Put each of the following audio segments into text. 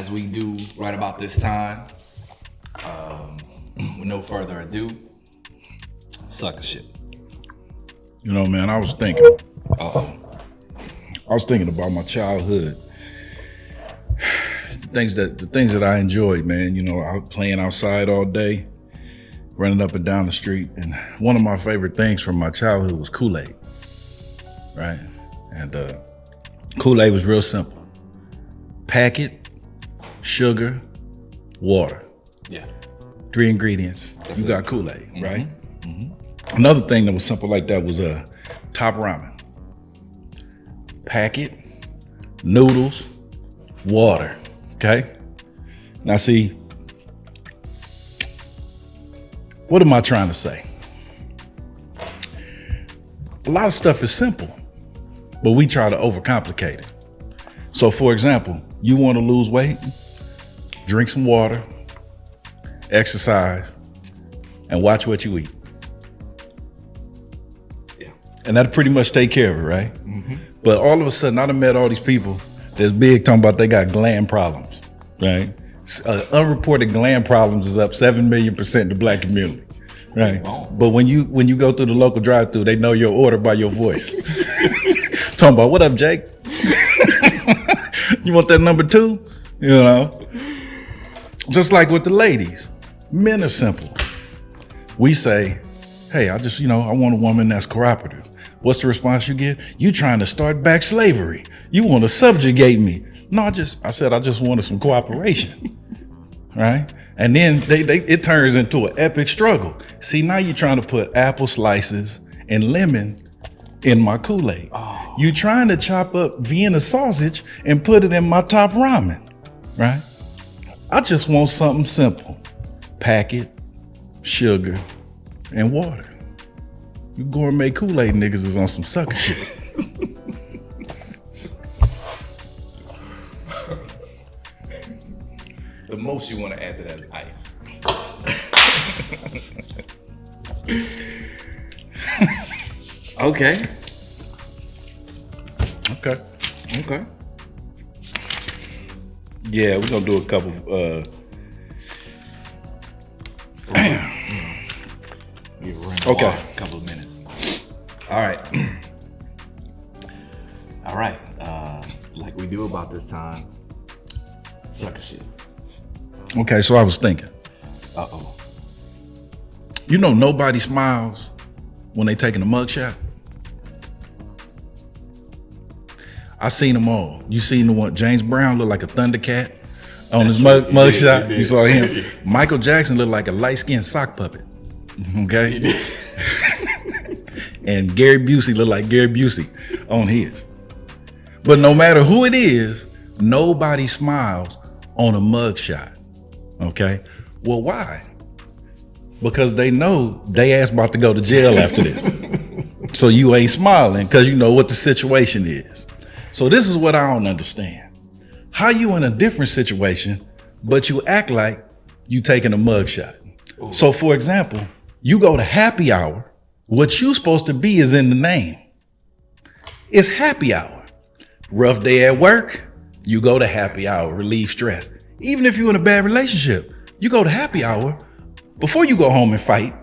as we do right about this time, with no further ado, sucker shit. You know, man, I was thinking about my childhood. The things that I enjoyed, man. You know, I was playing outside all day, running up and down the street. And one of my favorite things from my childhood was Kool-Aid, right? And Kool-Aid was real simple. Packet, sugar, water. Yeah. 3 ingredients. That's you it. got Kool-Aid, right? Mm-hmm. Another thing that was simple like that was top ramen. Packet, noodles, water, okay? Now see, what am I trying to say? A lot of stuff is simple, but we try to overcomplicate it. So for example, you want to lose weight, drink some water, exercise, and watch what you eat. Yeah. And that'll pretty much take care of it, right? Mm-hmm. But all of a sudden, I done met all these people that's big talking about they got gland problems, right? Unreported gland problems is up 7 million% in the Black community, right? Wow. But when you go through the local drive-thru, they know your order by your voice. Talking about, what up, Jake? You want that number 2? You know? Just like with the ladies, men are simple. We say, hey, I want a woman that's cooperative. What's the response you get? You trying to start back slavery. You want to subjugate me. No, I said I just wanted some cooperation, right? And then it turns into an epic struggle. See, now you're trying to put apple slices and lemon in my Kool-Aid. Oh. You trying to chop up Vienna sausage and put it in my top ramen, right? I just want something simple. Packet, sugar, and water. You gourmet Kool-Aid niggas is on some sucker shit. The most you want to add to that is ice. Okay. Yeah, we're gonna do a couple. Okay. A couple of minutes. All right. All right. Like we do about this time, sucker shit. Okay, so I was thinking. Uh-oh. You know, nobody smiles when they taking a mugshot. I seen them all. You seen the one, James Brown looked like a Thundercat on his mugshot. You saw him. Michael Jackson looked like a light-skinned sock puppet. Okay? And Gary Busey looked like Gary Busey on his. But no matter who it is, nobody smiles on a mugshot. Okay? Well, why? Because they know they ass about to go to jail after this. So you ain't smiling because you know what the situation is. So this is what I don't understand. How you in a different situation, but you act like you taking a mugshot. So for example, you go to happy hour, what you supposed to be is in the name. It's happy hour. Rough day at work, you go to happy hour, relieve stress. Even if you're in a bad relationship, you go to happy hour before you go home and fight.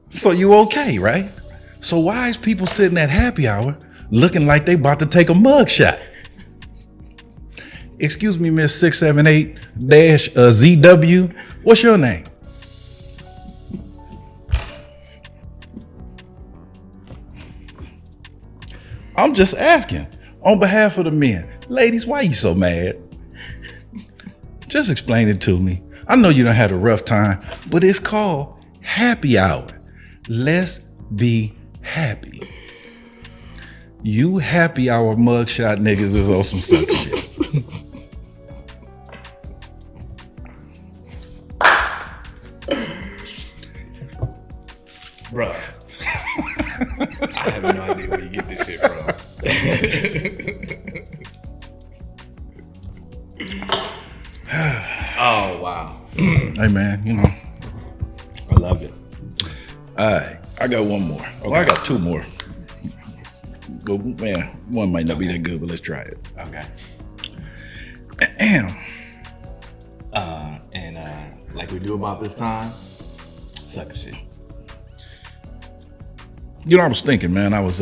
So you okay, right? So why is people sitting at happy hour looking like they about to take a mugshot? Excuse me, Miss 678-ZW. What's your name? I'm just asking on behalf of the men. Ladies, why you so mad? Just explain it to me. I know you done had a rough time, but it's called happy hour. Let's be happy. You happy hour mugshot niggas is on some suck shit. Bro, I have no idea where you get this shit from. Oh, wow. Hey, man, you know. I love it. All right, I got one more. Okay. Well, I got two more. But, man, one might not be that good, but let's try it. Okay. like we do about this time, sucker shit. You know, I was thinking, man. I was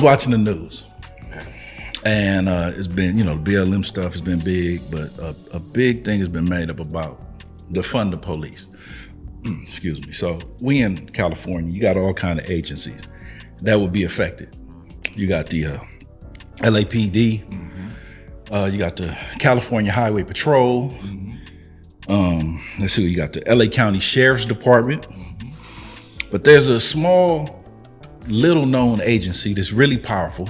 watching the news, and it's been, you know, the BLM stuff has been big, but a big thing has been made up about defund the police. Excuse me. So we in California, you got all kind of agencies that would be affected. You got the LAPD, you got the California Highway Patrol. Let's see, you got the LA County Sheriff's Department. But there's a small, little known agency that's really powerful,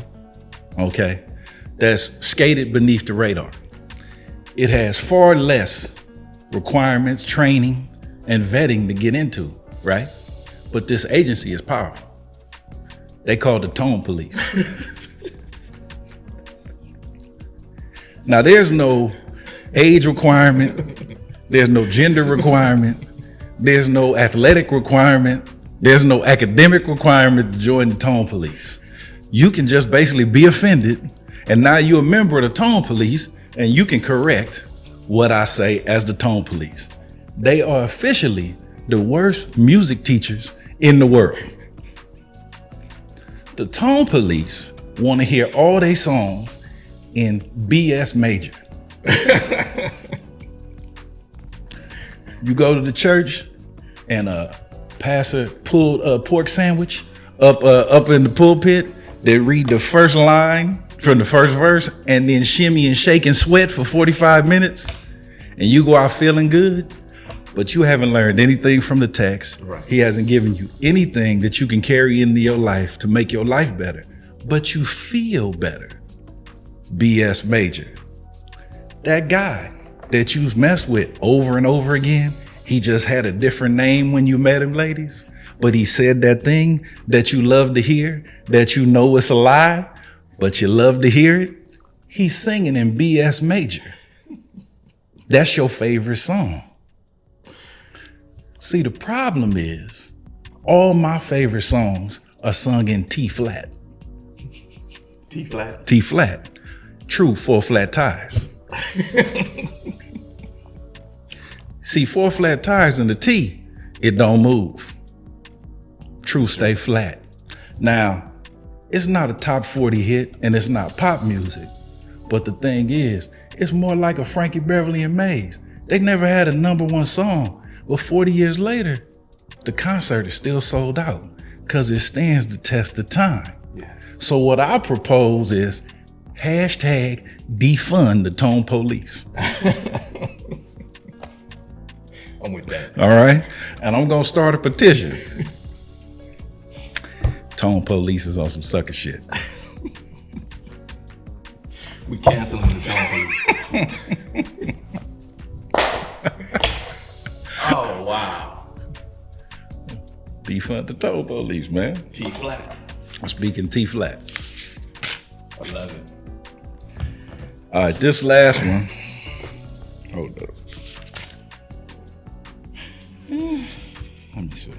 okay, that's skated beneath the radar. It has far less requirements, training, and vetting to get into, right? But this agency is powerful. They call the tone police. Now, there's no age requirement, there's no gender requirement, there's no athletic requirement, there's no academic requirement to join the tone police. You can just basically be offended, and now you're a member of the tone police, and you can correct what I say as the tone police. They are officially the worst music teachers in the world. The tone police want to hear all their songs in BS major. You go to the church and pastor pulled a pork sandwich up in the pulpit. They read the first line from the first verse and then shimmy and shake and sweat for 45 minutes, and you go out feeling good, but you haven't learned anything from the text. Right. He hasn't given you anything that you can carry into your life to make your life better, but you feel better. BS major. That guy that you messed with over and over again, he just had a different name when you met him, ladies, but he said that thing that you love to hear, that you know it's a lie, but you love to hear it. He's singing in BS major. That's your favorite song. See, the problem is all my favorite songs are sung in T flat. T flat. T flat. True 4 flat tires. See, 4 flat tires in the T, it don't move. True stay flat. Now, it's not a top 40 hit and it's not pop music, but the thing is, it's more like a Frankie Beverly and Maze. They never had a #1 song, but 40 years later, the concert is still sold out because it stands the test of time. Yes. So what I propose is hashtag defund the tone police. I'm with that. All right. And I'm going to start a petition. Tone police is on some sucker shit. We canceling the tone police. Oh, wow. Defund the tone police, man. T flat. I'm speaking T flat. I love it. All right, this last one. Hold up. Let me see.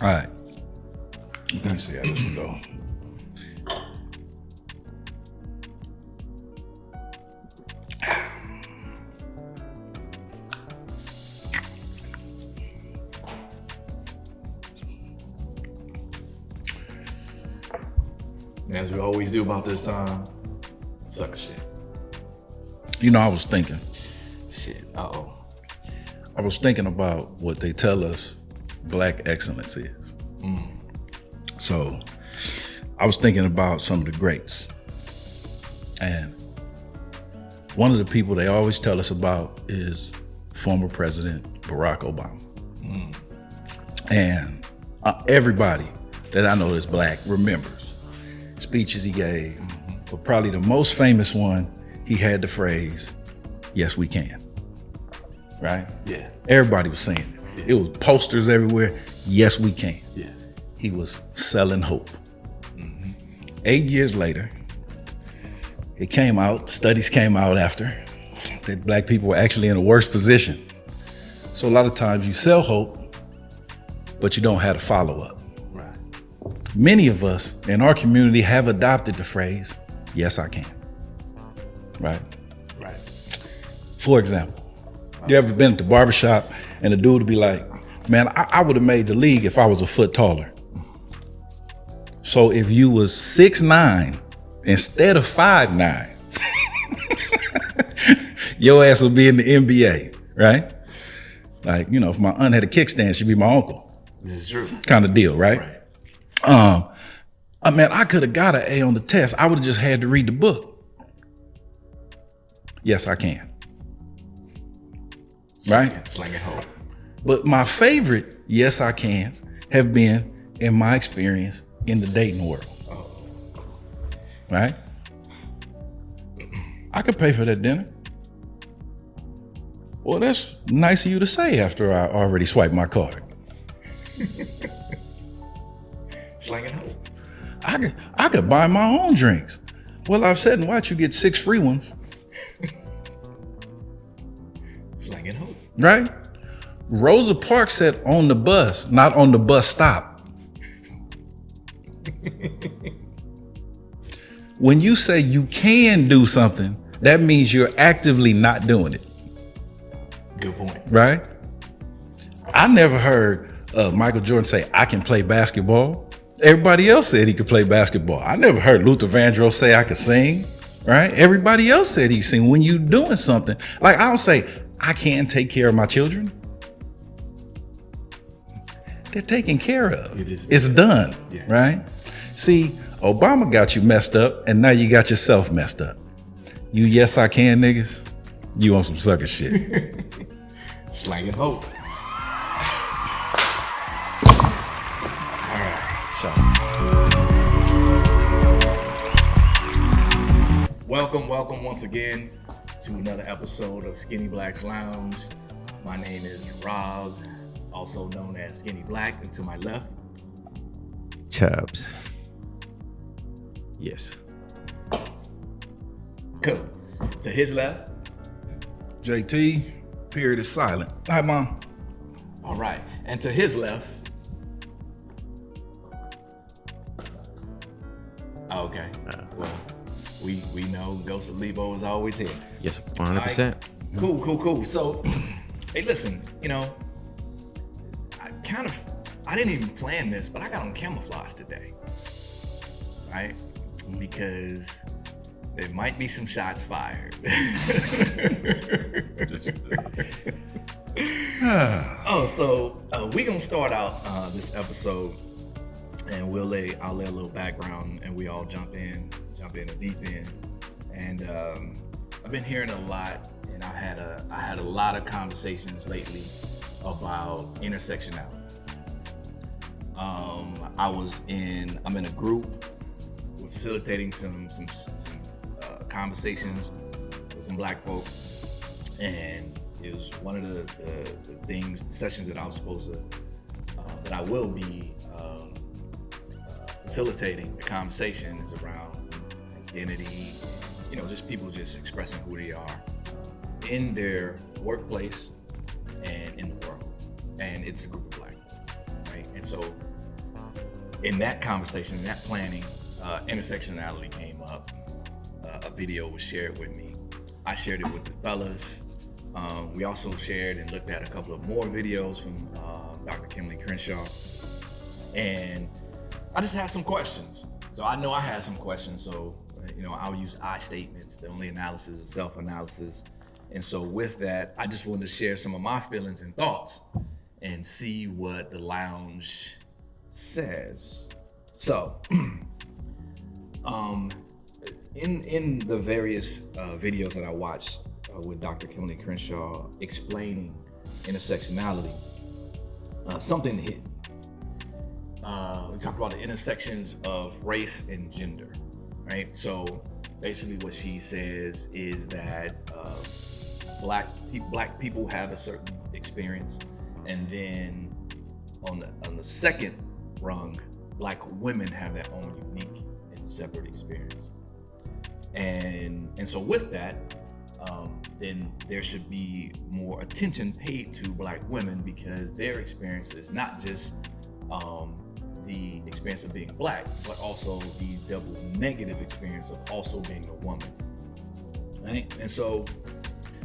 All right. Let me see how this will go. As we always do about this time, sucker shit. You know, I was thinking. Shit. Uh-oh. I was thinking about what they tell us Black excellence is. So I was thinking about some of the greats. And one of the people they always tell us about is former President Barack Obama. And everybody that I know that's Black remembers speeches he gave. But probably the most famous one, he had the phrase, "Yes, we can." right? Yeah. Everybody was saying it. Yeah. It was posters everywhere. Yes, we can. Yes. He was selling hope. 8 years later, it came out, studies came out after, that black people were actually in a worse position. So a lot of times you sell hope, but you don't have a follow-up. Right. Many of us in our community have adopted the phrase, yes, I can. Right? Right. For example, you ever been at the barbershop and the dude would be like, man, I would have made the league if I was a foot taller. So if you was 6'9" instead of 5'9", your ass would be in the NBA, right? Like, you know, if my aunt had a kickstand, she'd be my uncle. This is true. Kind of deal, right? Right. Man, I could have got an A on the test. I would have just had to read the book. Yes, I can. Right? Slinging hope. But my favorite yes, I cans have been in my experience in the dating world. Oh. Right? I could pay for that dinner. Well, that's nice of you to say after I already swiped my card. Slinging hope. I could buy my own drinks. Well, I've said and watch you get 6 free ones. Slinging hope. Right? Rosa Parks said on the bus, not on the bus stop. When you say you can do something, that means you're actively not doing it. Good point. Right? I never heard Michael Jordan say, I can play basketball. Everybody else said he could play basketball. I never heard Luther Vandross say I could sing. Right? Everybody else said he sing. When you doing something, like I don't say, I can take care of my children. They're taken care of. It's done, Yeah. right? See, Obama got you messed up, and now you got yourself messed up. You yes I can niggas, you on some sucker shit. Slanging hope. All right. So, Welcome once again to another episode of Skinny Black's Lounge. My name is Rob, also known as Skinny Black, and to my left, Chubbs. Yes. cool. To his left, JT, period is silent. Hi, Mom. all right, and to his left. Okay. Well, we know Ghost of Lebo is always here. Yes, 100%. Cool. So, hey, listen, you know, I didn't even plan this, but I got on camouflage today, right? Because there might be some shots fired. We gonna start out this episode, and I'll lay a little background, and we all jump in the deep end. And I've been hearing a lot, and I had a lot of conversations lately about intersectionality. I'm in a group. We're facilitating some conversations with some black folk, and it was one of the sessions that I was supposed to, that I will be facilitating. The conversation is around identity, you know, just people just expressing who they are in their workplace and in the world. And it's a group of black people, right? And so in that conversation, in that planning, intersectionality came up. A video was shared with me. I shared it with the fellas. We also shared and looked at a couple of more videos from Dr. Kimberly Crenshaw. And I just had some questions. So I know I had some questions. So, you know, I'll use I statements. The only analysis is self-analysis. And so with that, I just wanted to share some of my feelings and thoughts and see what the lounge says. So, in the various videos that I watched with Dr. Kimberly Crenshaw explaining intersectionality, something hit me. We talked about the intersections of race and gender, right? So basically what she says is that black people have a certain experience, and then on the second rung, black women have their own unique and separate experience. And so with that, then there should be more attention paid to black women, because their experience is not just the experience of being black, but also the double negative experience of also being a woman, right? And so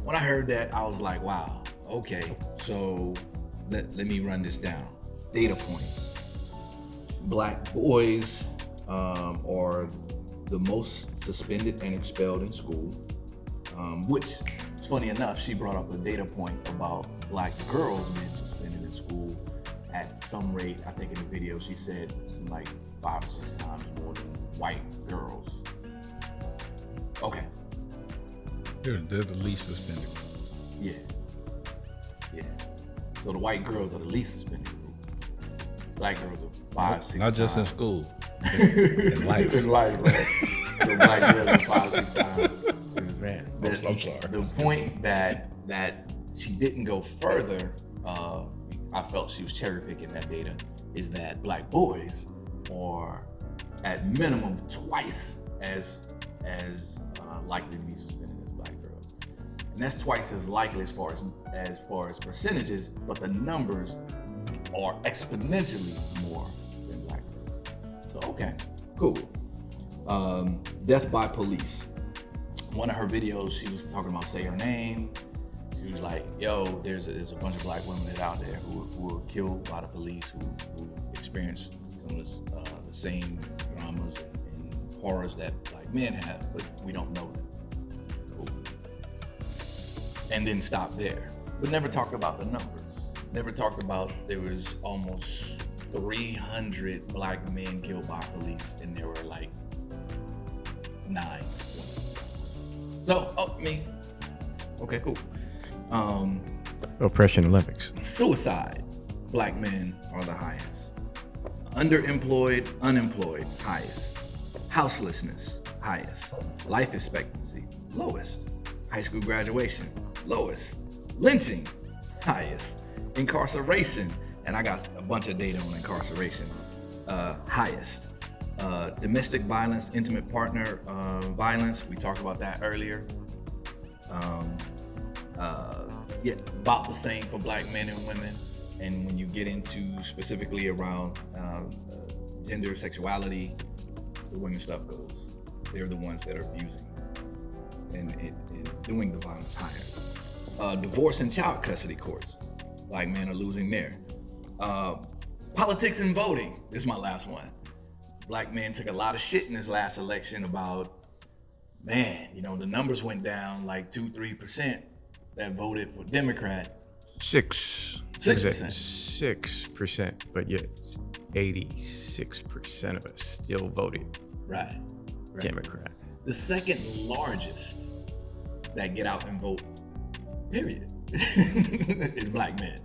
when I heard that, I was like, wow, okay, so let me run this down. Data points. Black boys are the most suspended and expelled in school, which, funny enough, she brought up a data point about black girls being suspended in school at some rate. I think in the video she said something like 5 or 6 times more than white girls. Okay. They're the least suspended. Yeah. So the white girls are the least suspended group. Black girls are 5, 6 times. Not just in school. In life. In life, right? So black girls are 5, 6 times. Man, I'm sorry. The point that she didn't go further, I felt she was cherry picking that data, is that black boys are at minimum twice as likely to be suspended as black girls, and that's twice as likely as far as percentages, but the numbers are exponentially more than black girls. So okay, cool. Death by police. One of her videos, she was talking about say her name. She was like, yo, there's a bunch of black women that out there who were killed by the police, who experienced some of the same dramas and horrors that black men have, but we don't know them. Cool. And then stop there. But never talked about the numbers. Never talked about there was almost 300 black men killed by police, and there were like 9 women. So, me. Okay, cool. Oppression Olympics. Suicide, black men are the highest. Underemployed, unemployed, highest. Houselessness, highest. Life expectancy, lowest. High school graduation, lowest. Lynching, highest. Incarceration, and I got a bunch of data on incarceration, highest. Domestic violence, intimate partner violence, we talked about that earlier. Yeah, about the same for black men and women. And when you get into specifically around gender, sexuality, the women stuff goes. They're the ones that are abusing and doing the violence higher. Divorce and child custody courts, black men are losing there. Politics and voting, this is my last one. Black men took a lot of shit in this last election about, man, the numbers went down like 2-3% that voted for Democrat. 6%. 6%, but yet 86% of us still voted Right. Democrat. The second largest that get out and vote, period, is black men,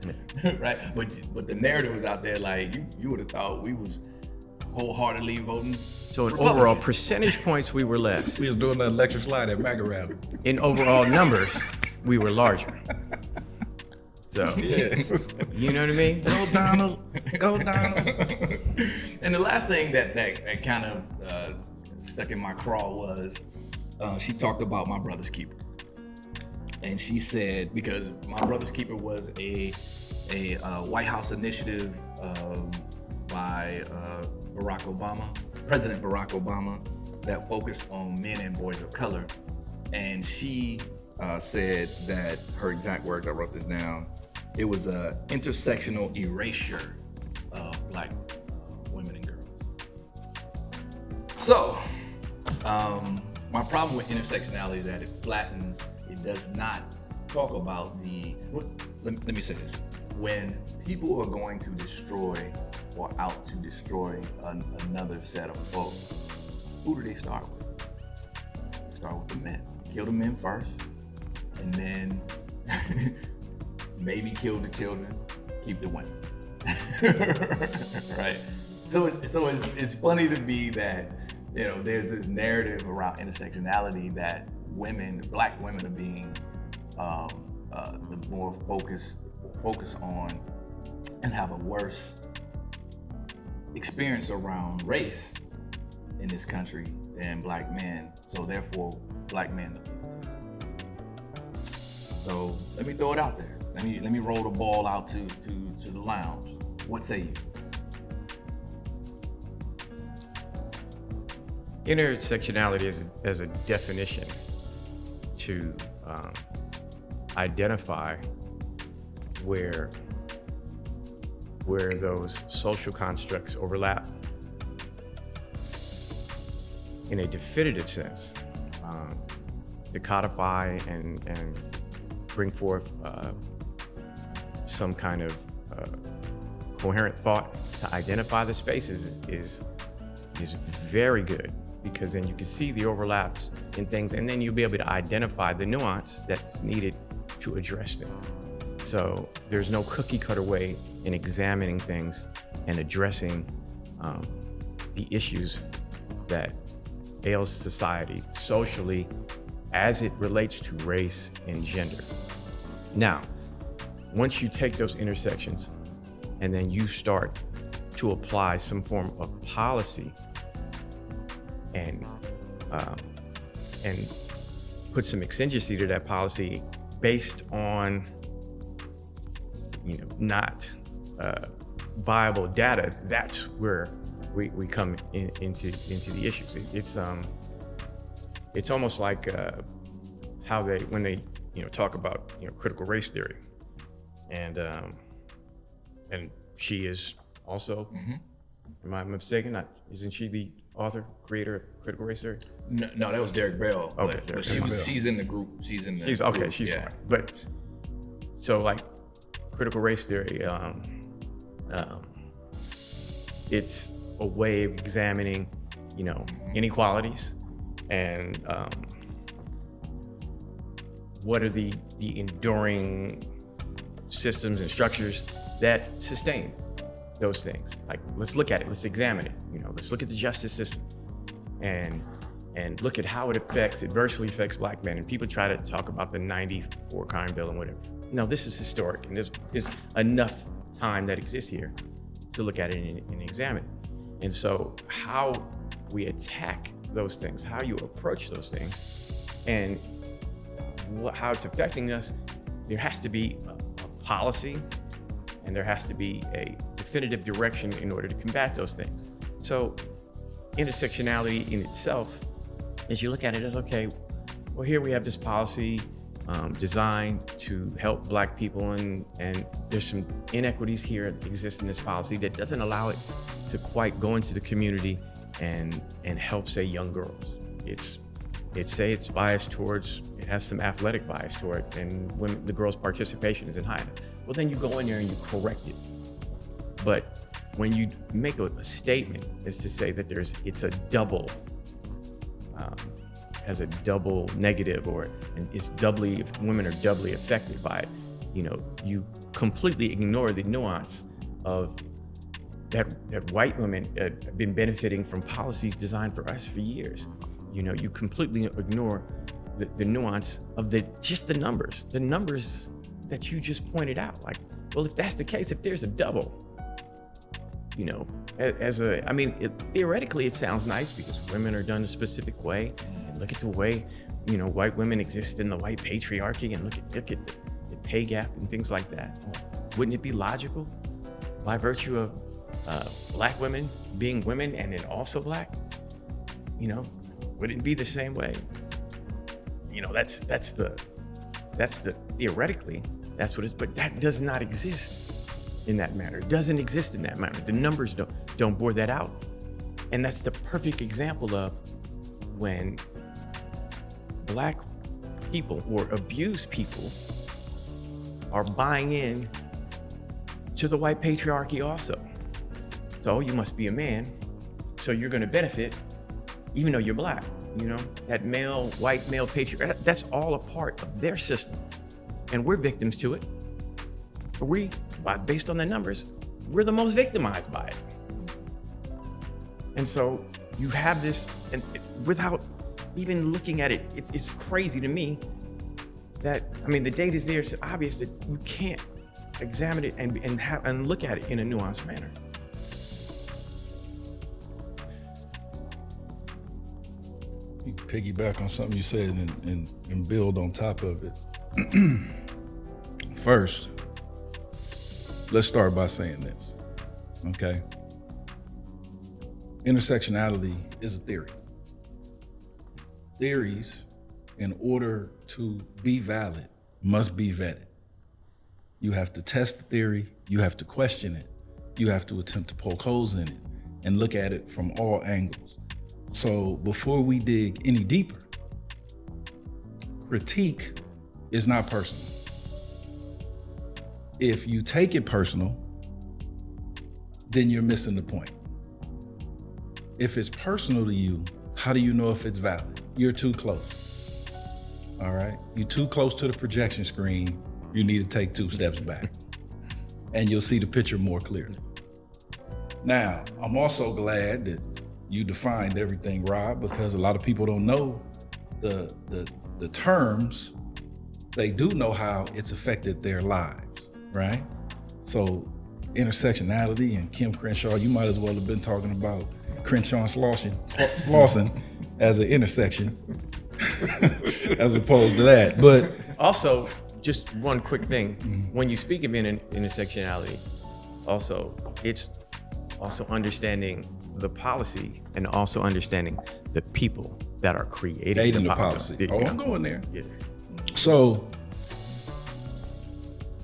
right? But the narrative was out there like you would have thought we was wholeheartedly voting. So in Republican. overall percentage points, we were less. We was doing the electric slide at MAGA rally. In overall numbers, we were larger. So, Yes. you know what I mean? Go Donald, go Donald. And the last thing that kind of stuck in my craw was she talked about My Brother's Keeper, and she said, because My Brother's Keeper was a White House initiative by President Barack Obama, that focused on men and boys of color, and she said that, her exact words, I wrote this down, it was a intersectional erasure of black women and girls. So, my problem with intersectionality is that it flattens, it does not talk about let me say this. When people are going to destroy or out to destroy another set of folks, who do they start with? They start with the men. Kill the men first, and then maybe kill the children, keep the women. Right? So it's funny to me that there's this narrative around intersectionality that black women are being the more focus on and have a worse experience around race in this country than black men. So therefore, black men. So let me throw it out there. Let me roll the ball out to the lounge. What say you? Intersectionality as a definition to identify where those social constructs overlap in a definitive sense, to codify and bring forth some kind of coherent thought to identify the spaces is very good, because then you can see the overlaps in things, and then you'll be able to identify the nuance that's needed to address things. So there's no cookie cutter way in examining things and addressing the issues that ails society socially as it relates to race and gender. Now, once you take those intersections and then you start to apply some form of policy and put some exigency to that policy based on, not viable data, that's where we come into the issues. It's almost like how when they talk about critical race theory, and she is also, am I mistaken? Isn't she the author, creator of critical race theory? No, that was Derek Bell. Okay, but she's in the group. She's in the She's group. okay. She's yeah. fine. But so like critical race theory, it's a way of examining, inequalities and what are the enduring systems and structures that sustain those things. Like, let's look at it, let's examine it. Let's look at the justice system and look at how it adversely affects black men. And people try to talk about the 94 crime bill and whatever. No, this is historic, and there's enough time that exists here to look at it and examine it. And so how we attack those things, how you approach those things, and how it's affecting us, there has to be a policy, and there has to be a definitive direction in order to combat those things. So intersectionality in itself, as you look at it, okay, well, here we have this policy designed to help black people, and there's some inequities here that exist in this policy that doesn't allow it to quite go into the community and help, say, young girls. It's biased towards, it has some athletic bias toward it, and when the girls' participation isn't high enough. Well, then you go in there and you correct it. But when you make a statement is to say that it's a double, has a double negative, women are doubly affected by it. You completely ignore the nuance of that white women have been benefiting from policies designed for us for years. You completely ignore the nuance of just the numbers that you just pointed out. Like, well, if that's the case, if there's a double, theoretically it sounds nice because women are done a specific way, and look at the way, white women exist in the white patriarchy, and look at the pay gap and things like that. Wouldn't it be logical by virtue of black women being women and then also black? Wouldn't it be the same way? That's the theoretically, that's what it's, but that does not exist in that manner. It doesn't exist in that manner. The numbers don't bore that out. And that's the perfect example of when black people or abused people are buying in to the white patriarchy also. So you must be a man, so you're gonna benefit even though you're black. That white male patriarchy, that's all a part of their system. And we're victims to it. Based on the numbers, we're the most victimized by it. And so you have this, and without even looking at it, it's crazy to me that I mean, the data is there. It's obvious that you can't examine it and look at it in a nuanced manner. You can piggyback on something you said and build on top of it. First, let's start by saying this, okay? Intersectionality is a theory. Theories, in order to be valid, must be vetted. You have to test the theory, you have to question it, you have to attempt to poke holes in it and look at it from all angles. So before we dig any deeper, critique is not personal. If you take it personal, then you're missing the point. If it's personal to you, how do you know if it's valid? You're too close. All right? You're too close to the projection screen. You need to take 2 steps back and you'll see the picture more clearly. Now, I'm also glad that you defined everything, Rob, because a lot of people don't know the terms. They do know how it's affected their lives, right? So intersectionality and Kim Crenshaw, you might as well have been talking about Crenshaw and Slauson as an intersection as opposed to that. But also, just one quick thing, when you speak of intersectionality, also, it's also understanding the policy and also understanding the people that are creating the policy. I'm going there. Yeah. So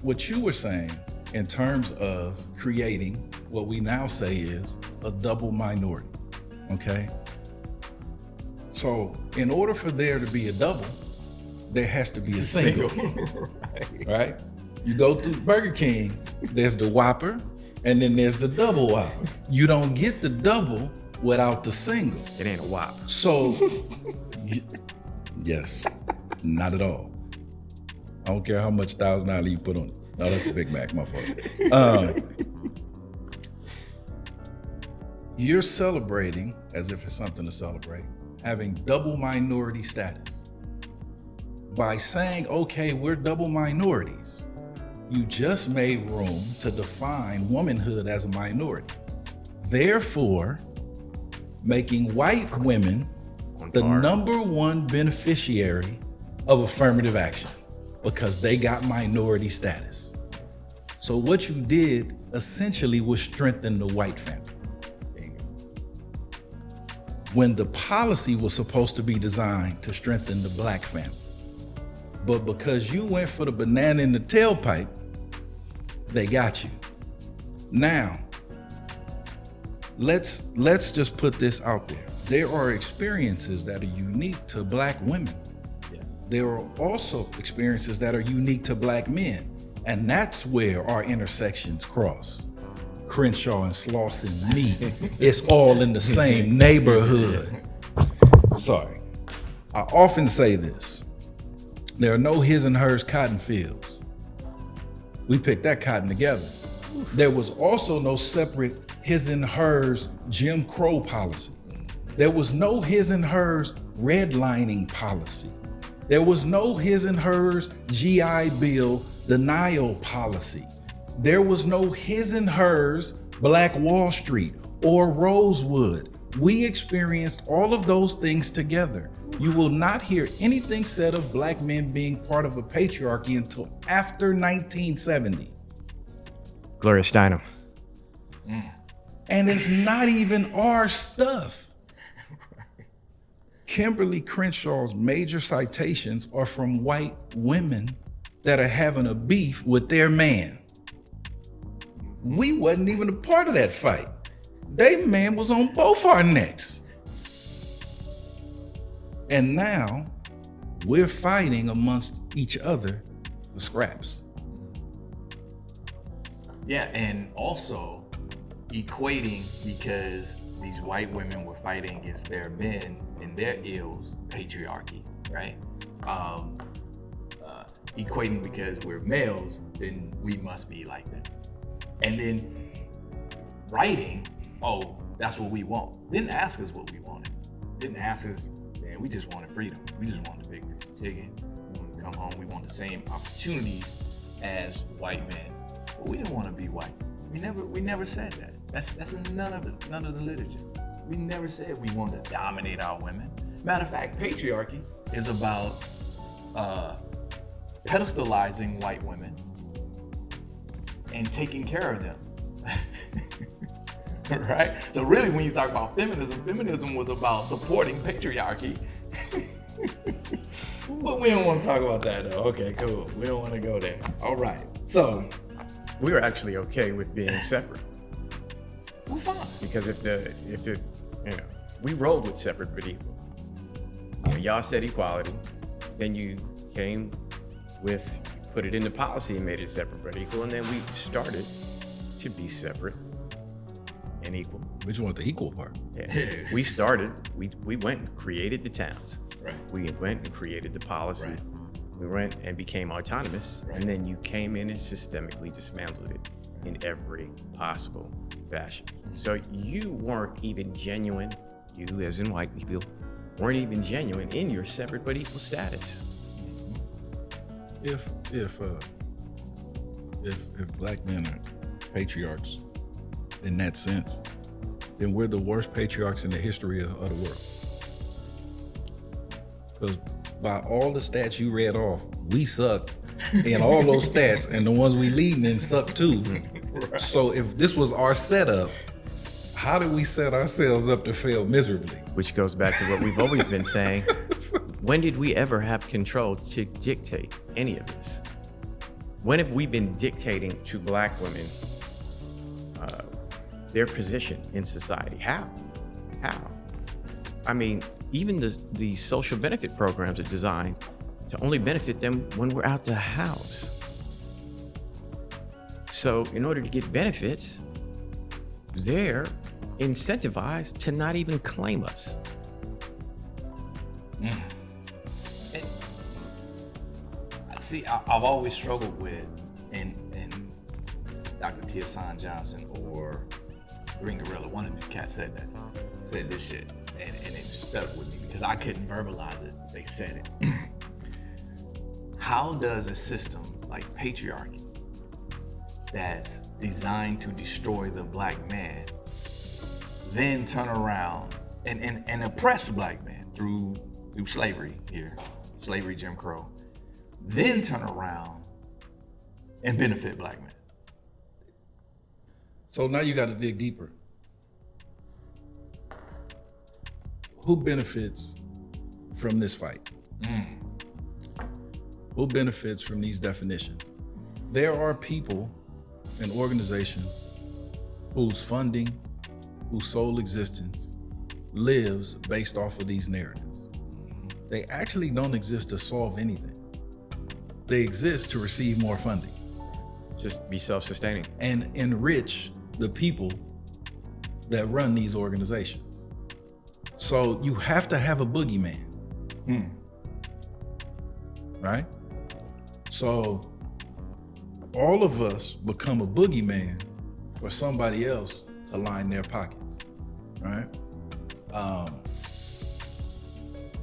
what you were saying in terms of creating what we now say is a double minority, okay? So in order for there to be a double, there has to be a single, right? You go through Burger King, there's the Whopper, and then there's the double Whopper. You don't get the double without the single. It ain't a Whopper. So, yes, not at all. I don't care how much $1,000 you put on it. No, that's the Big Mac, my fault. You're celebrating, as if it's something to celebrate, having double minority status. By saying, okay, we're double minorities, you just made room to define womanhood as a minority. Therefore, making white women the #1 beneficiary of affirmative action because they got minority status. So what you did essentially was strengthen the white family. When the policy was supposed to be designed to strengthen the black family. But because you went for the banana in the tailpipe, they got you. Now, let's just put this out there. There are experiences that are unique to black women. Yes. There are also experiences that are unique to black men. And that's where our intersections cross. Crenshaw and Slauson meet. It's all in the same neighborhood. Sorry. I often say this. There are no his and hers cotton fields. We picked that cotton together. There was also no separate his and hers Jim Crow policy. There was no his and hers redlining policy. There was no his and hers GI Bill denial policy. There was no his and hers Black Wall Street or Rosewood. We experienced all of those things together. You will not hear anything said of black men being part of a patriarchy until after 1970. Gloria Steinem. And it's not even our stuff. Kimberly Crenshaw's major citations are from white women that are having a beef with their man. We wasn't even a part of that fight. They man was on both our necks. And now we're fighting amongst each other for scraps. Yeah, and also equating because these white women were fighting against their men and their ills, patriarchy, right? Equating because we're males, then we must be like that. And then writing, oh, that's what we want. Didn't ask us what we wanted. Didn't ask us, man, we just wanted freedom. We just wanted a big piece of chicken. We wanted come home. We want the same opportunities as white men. But we didn't want to be white. We never said that. That's none of the literature. We never said we wanted to dominate our women. Matter of fact, patriarchy is about pedestalizing white women and taking care of them. Right? So really, when you talk about feminism was about supporting patriarchy. But we don't want to talk about that though. Okay, cool. We don't want to go there. All right. So We were actually okay with being separate. we're fine. Because if we rolled with separate but equal. Y'all said equality, then you came with, put it into policy and made it separate but equal, and then we started to be separate and equal. Which one, the equal part? Yeah. We started, we went and created the towns. Right. We went and created the policy. Right. We went and became autonomous, Right. and then you came in and systemically dismantled it in every possible fashion. So you weren't even genuine, you as in white people, weren't even genuine in your separate but equal status. If black men are patriarchs in that sense, then we're the worst patriarchs in the history of the world. Because by all the stats you read off, we suck in all those stats, and the ones we leading in suck too. Right. So if this was our setup, how did we set ourselves up to fail miserably? Which goes back to what we've always been saying. When did we ever have control to dictate any of this? When have we been dictating to black women their position in society? How? I mean, even the social benefit programs are designed to only benefit them when we're out the house. So in order to get benefits, they're incentivized to not even claim us. See, I've always struggled with, and Dr. Tiasan Johnson or Green Gorilla, one of these cats said this shit, and it stuck with me because I couldn't verbalize it. They said it. How does a system like patriarchy that's designed to destroy the black man then turn around and oppress black men through slavery here, slavery, Jim Crow, then turn around and benefit black men? So now you got to dig deeper. Who benefits from this fight? Who benefits from these definitions? There are people and organizations whose funding, whose sole existence lives based off of these narratives. They actually don't exist to solve anything. They exist to receive more funding Just be self-sustaining. and enrich the people that run these organizations. So you have to have a boogeyman, right? So all of us become a boogeyman for somebody else to line their pockets, right?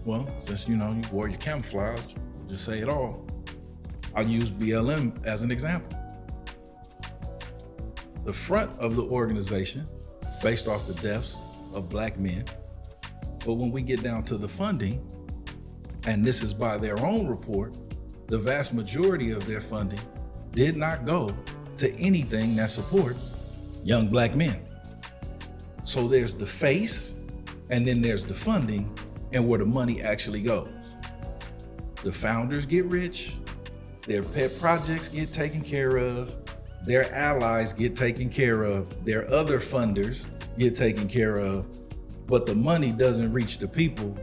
Well, since you wore your camouflage, just say it all. I'll use BLM as an example. The front of the organization, based off the deaths of black men, but when we get down to the funding, and this is by their own report, the vast majority of their funding did not go to anything that supports young black men. So there's the face, and then there's the funding, and where the money actually goes. The founders get rich, their pet projects get taken care of, their allies get taken care of, their other funders get taken care of, but the money doesn't reach the people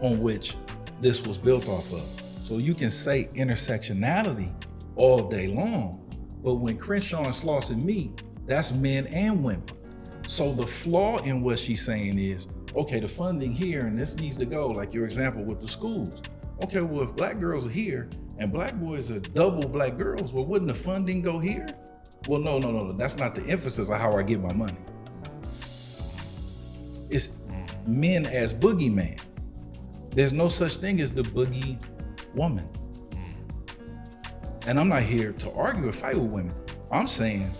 on which this was built off of. So you can say intersectionality all day long, but when Crenshaw and Slauson meet, that's men and women. So the flaw in what she's saying is, okay, the funding here and this needs to go, like your example with the schools. Okay, well, if black girls are here and black boys are double black girls, well, wouldn't the funding go here? Well, no. That's not the emphasis of how I get my money. It's men as boogeyman. There's no such thing as the boogie woman. And I'm not here to argue or fight with women. I'm saying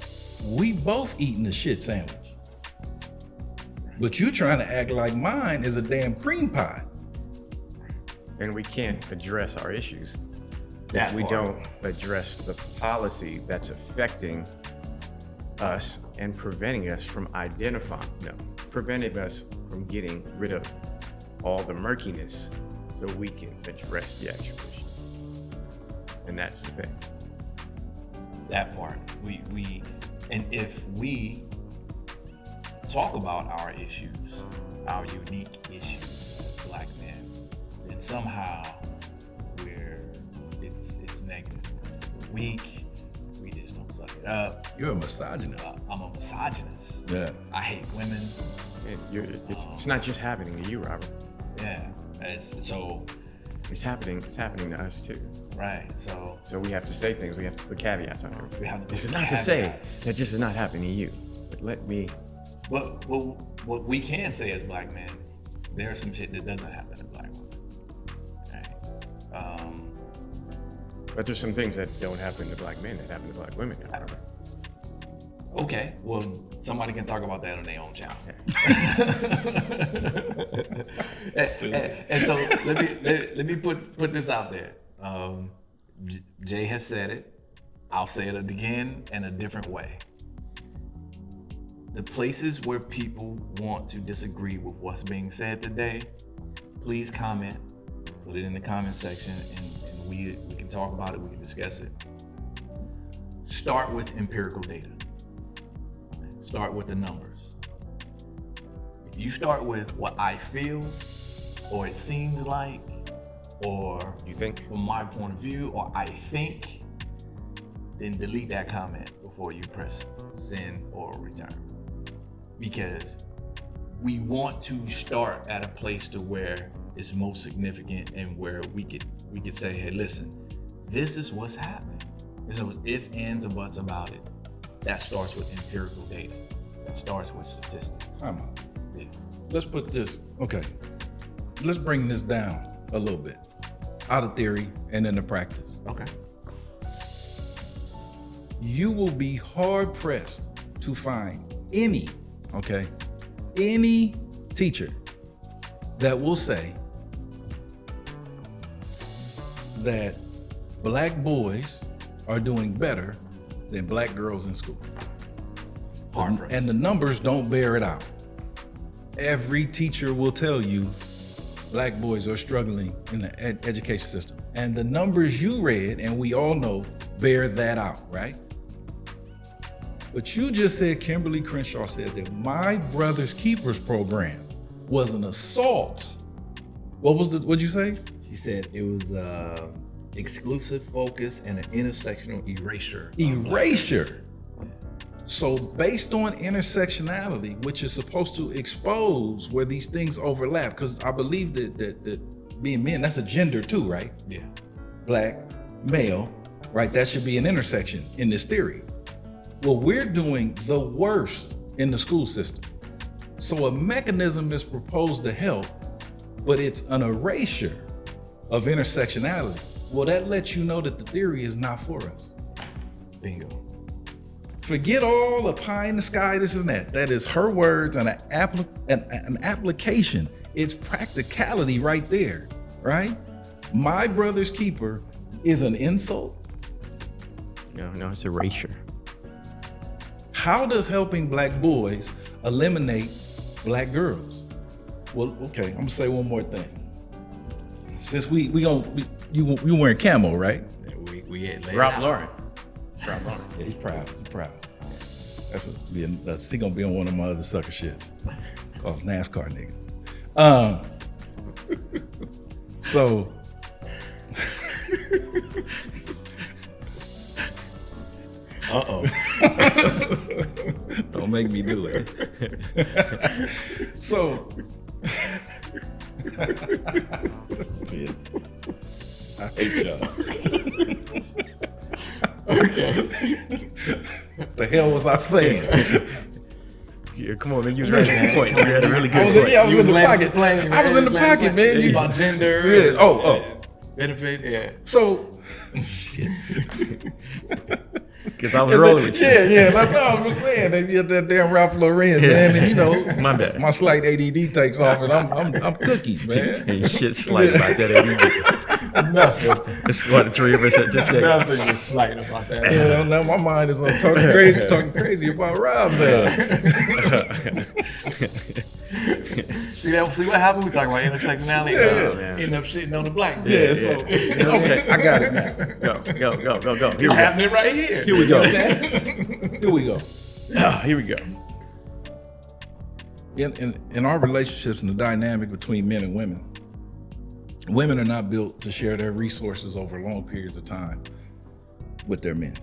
we both eating the shit sandwich. But you trying to act like mine is a damn cream pie. And we can't address our issues That if we part. don't address the policy that's affecting us and preventing us from preventing us from getting rid of all the murkiness so we can address the actual issue. And that's the thing. That part. And if we talk about our issues, our unique issues as Black men, then somehow it's negative. We're weak. We just don't suck it up. You're a misogynist. I'm a misogynist. Yeah. I hate women. It's not just happening to you, Robert. Yeah. So It's happening to us too. right. So we have to say things. We have to put caveats on everything. We have to This put is not to say caveats. that this is not happening to you. But let me. what we can say as Black men, there's some shit that doesn't happen to Black women. Right. But there's some things that don't happen to Black men that happen to Black women. Robert. Okay, well, somebody can talk about that on their own channel. and so let me put this out there. Jay has said it. I'll say it again in a different way. The places where people want to disagree with what's being said today, please comment. Put it in the comment section, and we can talk about it. We can discuss it. Start with empirical data. Start with the numbers. If you start with what I feel, or it seems like, or You think? from my point of view, or I think, then delete that comment before you press send or return. Because we want to start at a place to where it's most significant and where we could say, hey, listen, this is what's happening. There's no ifs, ands, or buts about it. That starts with empirical data. That starts with statistics. Time out. Yeah. Let's put this, okay. Let's bring this down a little bit. Out of theory and into practice. Okay. You will be hard pressed to find any teacher that will say that Black boys are doing better than Black girls in school. Hard pressed. And the numbers don't bear it out. Every teacher will tell you Black boys are struggling in the education system. And the numbers you read, and we all know, bear that out, right? But you just said, Kimberly Crenshaw said that My Brother's Keepers program was an assault. What'd you say? She said it was exclusive focus and an intersectional erasure. Erasure. So based on intersectionality, which is supposed to expose where these things overlap, because I believe that being men, that's a gender too, right? Yeah. Black, male, right? That should be an intersection in this theory. Well, we're doing the worst in the school system. So a mechanism is proposed to help, but it's an erasure of intersectionality. Well, that lets you know that the theory is not for us. Bingo. Forget all the pie in the sky, this and that. That is her words and an application. It's practicality right there, right? My Brother's Keeper is an insult. No, it's erasure. How does helping Black boys eliminate Black girls? Well, okay, I'm gonna say one more thing. Since you wearing camo, right? We Rob Lauren. Rob Lauren. Yeah, he's proud. That's he gonna be on one of my other sucker shits called NASCAR niggas. So don't make me do it. So I hate y'all. Okay. What the hell was I saying? Yeah, come on, man. You was right at the point. You had a really good I was point. in the pocket. I was in the pocket, man. About gender. Yeah. Oh. Benefit. Yeah. So Shit. Because I was rolling with you. Yeah, that's all I was saying. They get that damn Ralph Lauren, man, and you know, My bad. my slight ADD takes off, and I'm cookies, man. Ain't shit slight about that ADD. Nothing. It's what the three of us had just taken. Nothing is slight about that. You know, now my mind is on talking crazy about Rob's ass. See what happened? We talking about intersectionality. Yeah. End up shitting on the black man. Yeah, so okay, I got it now. Go. Here we It's go. happening right here. Here we go. Here we go. Here we go. In our relationships and the dynamic between men and women are not built to share their resources over long periods of time with their men.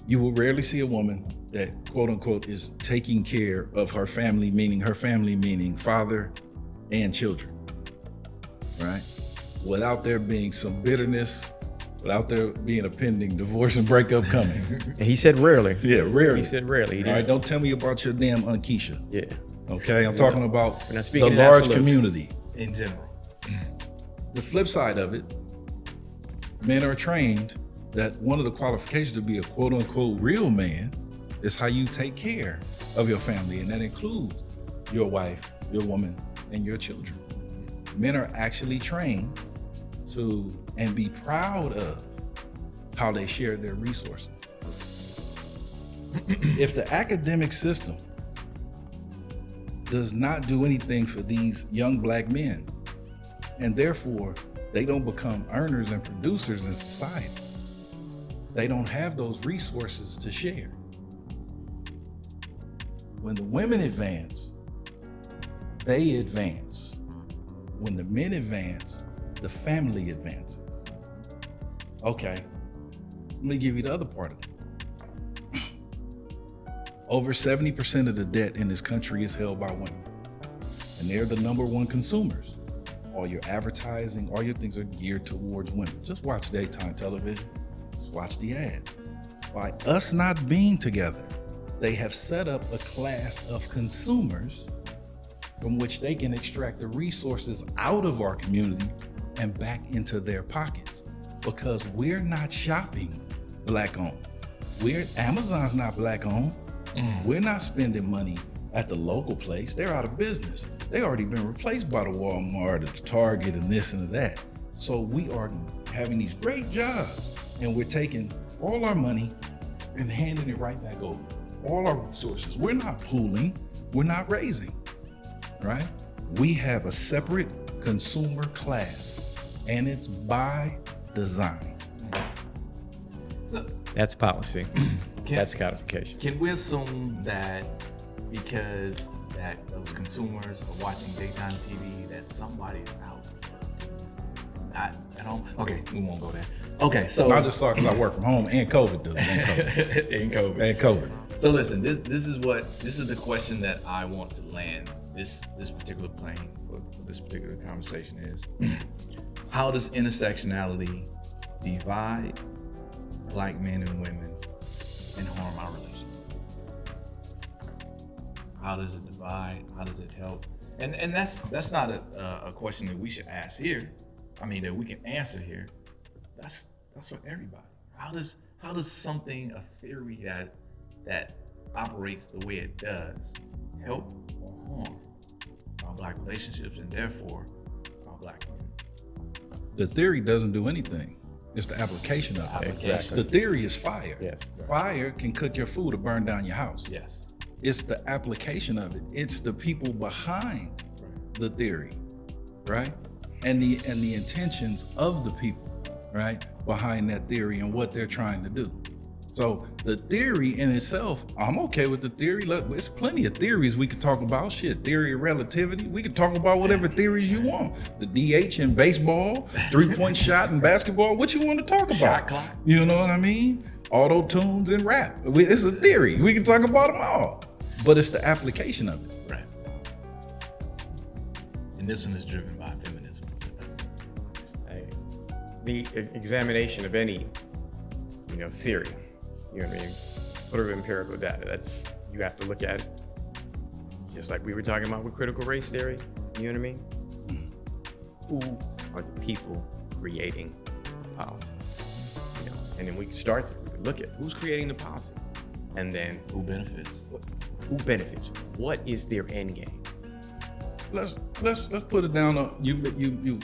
You will rarely see a woman that, quote unquote, is taking care of her family meaning father and children, right? Without there being some bitterness, without there being a pending divorce and breakup coming. And he said rarely. Yeah, rarely. He said rarely. He All right, didn't. don't tell me about your damn Keisha. Yeah. Okay, I'm talking about We're not the speaking in large absolutes. community. In general. The flip side of it, men are trained that one of the qualifications to be a quote unquote real man is how you take care of your family, and that includes your wife, your woman, and your children. Men are actually trained to and be proud of how they share their resources. If the academic system does not do anything for these young black men, and therefore they don't become earners and producers in society, they don't have those resources to share. When the women advance, they advance. When the men advance, the family advances. Okay, let me give you the other part of it. Over 70% of the debt in this country is held by women, and they're the number one consumers. All your advertising, all your things are geared towards women. Just watch daytime television, just watch the ads. By us not being together, they have set up a class of consumers from which they can extract the resources out of our community and back into their pockets, because we're not shopping black owned. Amazon's not black owned. We're not spending money at the local place. They're out of business. They already been replaced by the Walmart, the Target, and this and that. So we are having these great jobs, and we're taking all our money and handing it right back over. All our resources. We're not pooling. We're not raising, right? We have a separate consumer class, and it's by design. That's policy. That's codification. Can we assume that because that those consumers are watching daytime TV, that somebody's out not at home? Okay, we won't go there. Okay, so I just saw because I work from home and COVID, dude. in COVID. And COVID. So listen, this is the question that I want to land this particular plane for this particular conversation is: how does intersectionality divide black men and women and harm our relationship? How does it divide? How does it help? And that's not a question that we should ask here. I mean, that we can answer here. That's for everybody. How does something, a theory that operates the way it does, help or harm our black relationships and therefore our black men? The theory doesn't do anything. It's the application of it. Exactly. The theory is fire. Yes. Fire can cook your food or burn down your house. Yes. It's the application of it. It's the people behind the theory, right? And the intentions of the people, right, behind that theory and what they're trying to do. So the theory in itself, I'm okay with the theory. Look, there's plenty of theories we could talk about. Shit, theory of relativity. We could talk about whatever theories you want. The DH in baseball, 3-point shot in basketball. What you want to talk about? Shot clock. You know what I mean? Auto tunes and rap. It's a theory. We can talk about them all, but it's the application of it. Right. And this one is driven by feminism. The examination of any, theory, you know what I mean, sort of empirical data. That's, you have to look at it, just like we were talking about with critical race theory. You know what I mean? Who are the people creating a policy. You know, and then we start there. We can look at who's creating the policy, and then Who benefits? who benefits. What is their end game? Let's put it down on you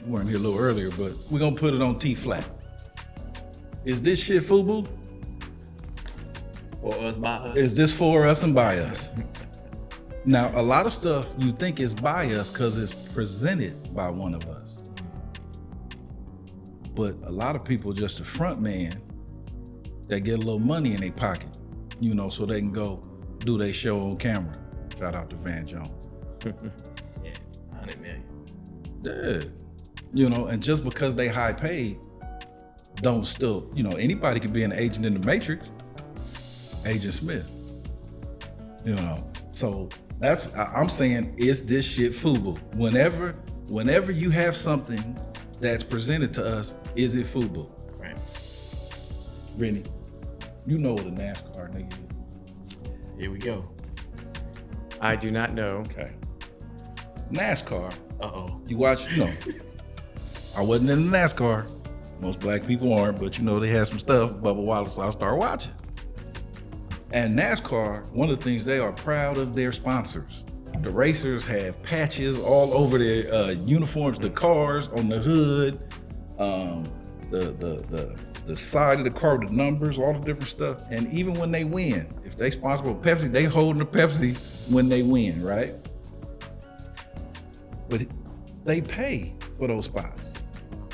weren't here a little earlier, but we're gonna put it on T flat. Is this shit FUBU? For us, by us? Is this for us and by us? Now, a lot of stuff you think is by us because it's presented by one of us. But a lot of people just a front man that get a little money in their pocket, you know, so they can go do their show on camera. Shout out to Van Jones. Yeah, 100 million. Yeah. You know, and just because they high paid, don't still, you know, anybody could be an agent in the Matrix. Agent Smith. You know, so I'm saying, is this shit FUBU? Whenever you have something that's presented to us, is it FUBU? Right. Brittany, you know what a NASCAR nigga is. Here we go. I do not know. Okay. NASCAR, Uh-oh. you watch, you know, I wasn't in the NASCAR. Most black people aren't, but you know, they had some stuff. Bubba Wallace, I started watching. And NASCAR, one of the things, they are proud of their sponsors. The racers have patches all over their uniforms, the cars, on the hood, the side of the car, the numbers, all the different stuff. And even when they win, if they sponsor with Pepsi, they holding the Pepsi when they win, right? But they pay for those spots.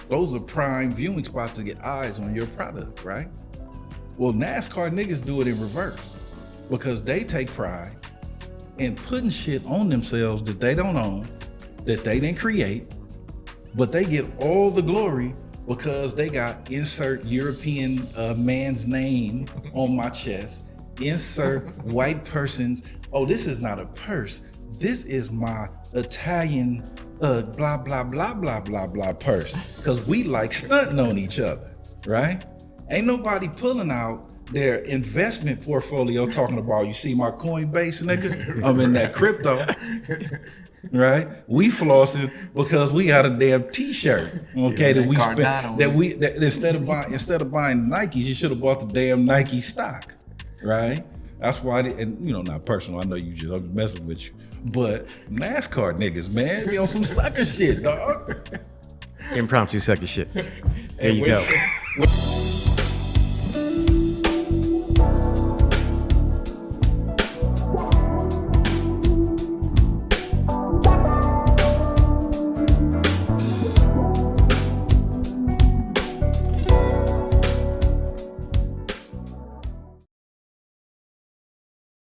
Those are prime viewing spots to get eyes on your product, right? Well, NASCAR niggas do it in reverse because they take pride in putting shit on themselves that they don't own, that they didn't create, but they get all the glory because they got insert European man's name on my chest, insert white person's, oh, this is not a purse, this is my Italian blah, blah, blah, blah, blah, blah purse, because we like stunting on each other, right? Ain't nobody pulling out their investment portfolio talking about, you see my Coinbase, nigga? I'm in that crypto, right? We flossing because we got a damn T-shirt, okay? Yeah, that we that spent, that instead of buying Nikes, you should have bought the damn Nike stock, right? That's why, and you know, not personal. I know you just, I'm messing with you, but NASCAR niggas, man, be on some sucker shit, dog. Impromptu sucker shit. There you go.